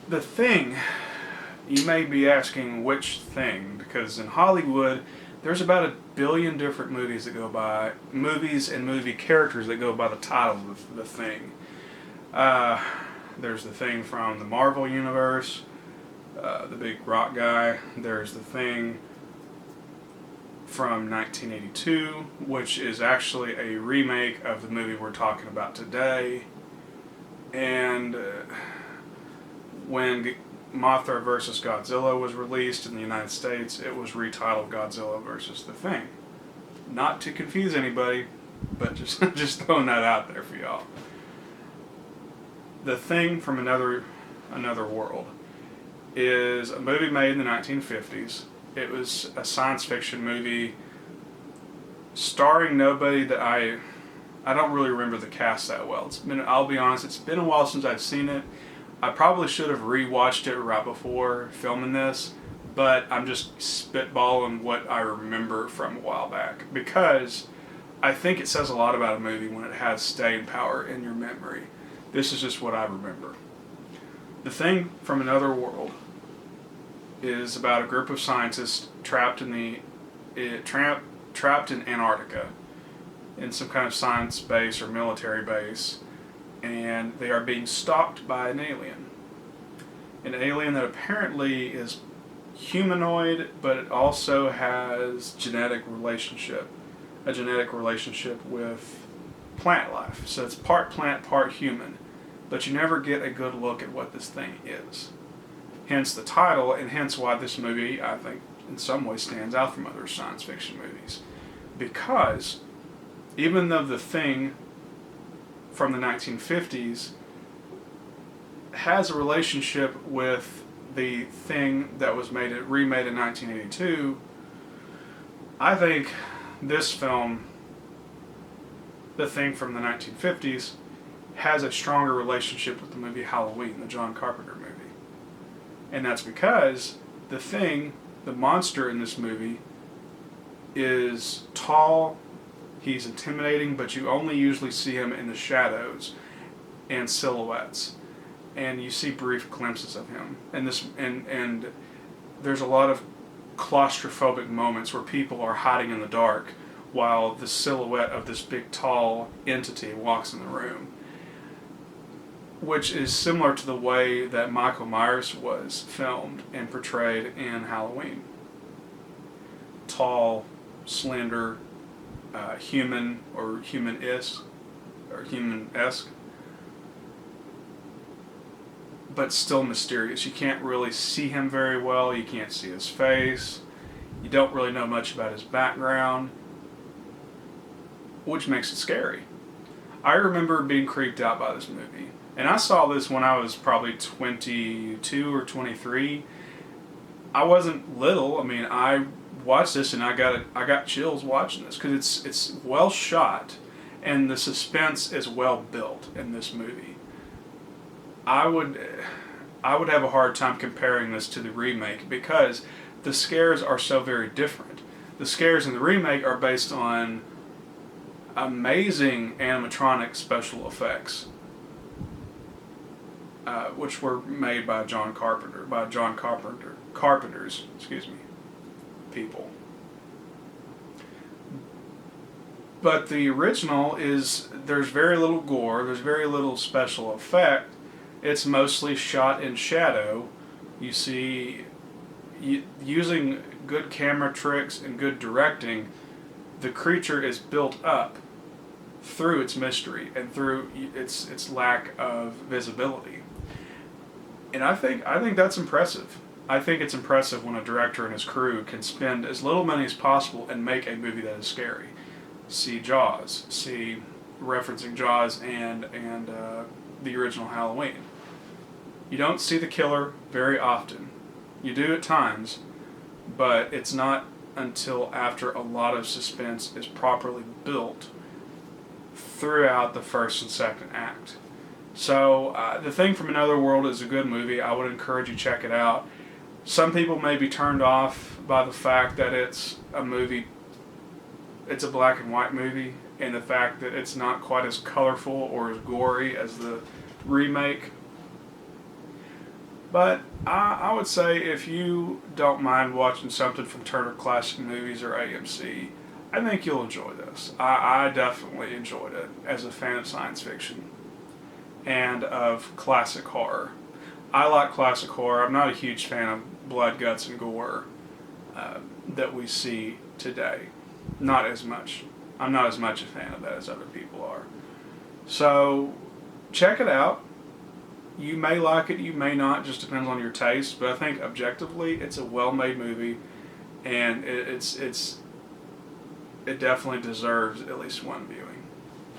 The Thing, you may be asking which thing, because in Hollywood, there's about a billion different movies that go by, movies and movie characters that go by the title of The Thing. Uh, there's The Thing from the Marvel Universe, the big rock guy. There's The Thing from 1982, which is actually a remake of the movie we're talking about today. And when Mothra vs. Godzilla was released in the United States, it was retitled Godzilla vs. The Thing. Not to confuse anybody, but just throwing that out there for y'all. The Thing from Another World is a movie made in the 1950s. It was a science fiction movie starring nobody that I don't really remember the cast that well. I'll be honest, it's been a while since I've seen it. I probably should have rewatched it right before filming this, but I'm just spitballing what I remember from a while back, because I think it says a lot about a movie when it has staying power in your memory. This is just what I remember. The Thing from Another World is about a group of scientists trapped in Antarctica, in some kind of science base or military base, and they are being stalked by an alien. An alien that apparently is humanoid, but it also has a genetic relationship with plant life. So it's part plant, part human, but you never get a good look at what this thing is. Hence the title, and hence why this movie, I think, in some way stands out from other science fiction movies. Because even though The Thing from the 1950s has a relationship with the Thing that was remade in 1982, I think this film, The Thing from the 1950s, has a stronger relationship with the movie Halloween, the John Carpenter movie. And that's because the Thing, the monster in this movie, is tall, he's intimidating, but you only usually see him in the shadows and silhouettes. And you see brief glimpses of him. And there's a lot of claustrophobic moments where people are hiding in the dark while the silhouette of this big tall entity walks in the room, which is similar to the way that Michael Myers was filmed and portrayed in Halloween. Tall, slender, human or human-esque, but still mysterious. You can't really see him very well. You can't see his face. You don't really know much about his background, which makes it scary. I remember being creeped out by this movie. And I saw this when I was probably 22 or 23. I wasn't little. I mean, I watched this and I got chills watching this, because it's well shot and the suspense is well built in this movie. I would have a hard time comparing this to the remake, because the scares are so very different. The scares in the remake are based on amazing animatronic special effects, which were made by John Carpenter's people. But the original there's very little gore, there's very little special effect. It's mostly shot in shadow. You see, using good camera tricks and good directing, the creature is built up through its mystery and through its lack of visibility. And I think that's impressive. I think it's impressive when a director and his crew can spend as little money as possible and make a movie that is scary. See Jaws. See referencing Jaws and the original Halloween. You don't see the killer very often. You do at times, but it's not until after a lot of suspense is properly built throughout the first and second act. So, The Thing from Another World is a good movie. I would encourage you to check it out. Some people may be turned off by the fact that it's a black and white movie, and the fact that it's not quite as colorful or as gory as the remake. But I would say if you don't mind watching something from Turner Classic Movies or AMC, I think you'll enjoy this. I definitely enjoyed it as a fan of science fiction and of classic horror. I like classic horror. I'm not a huge fan of blood, guts, and gore that we see today. Not as much. I'm not as much a fan of that as other people are. So check it out. You may like it, you may not, just depends on your taste. But I think objectively, it's a well-made movie, and it definitely deserves at least one viewing.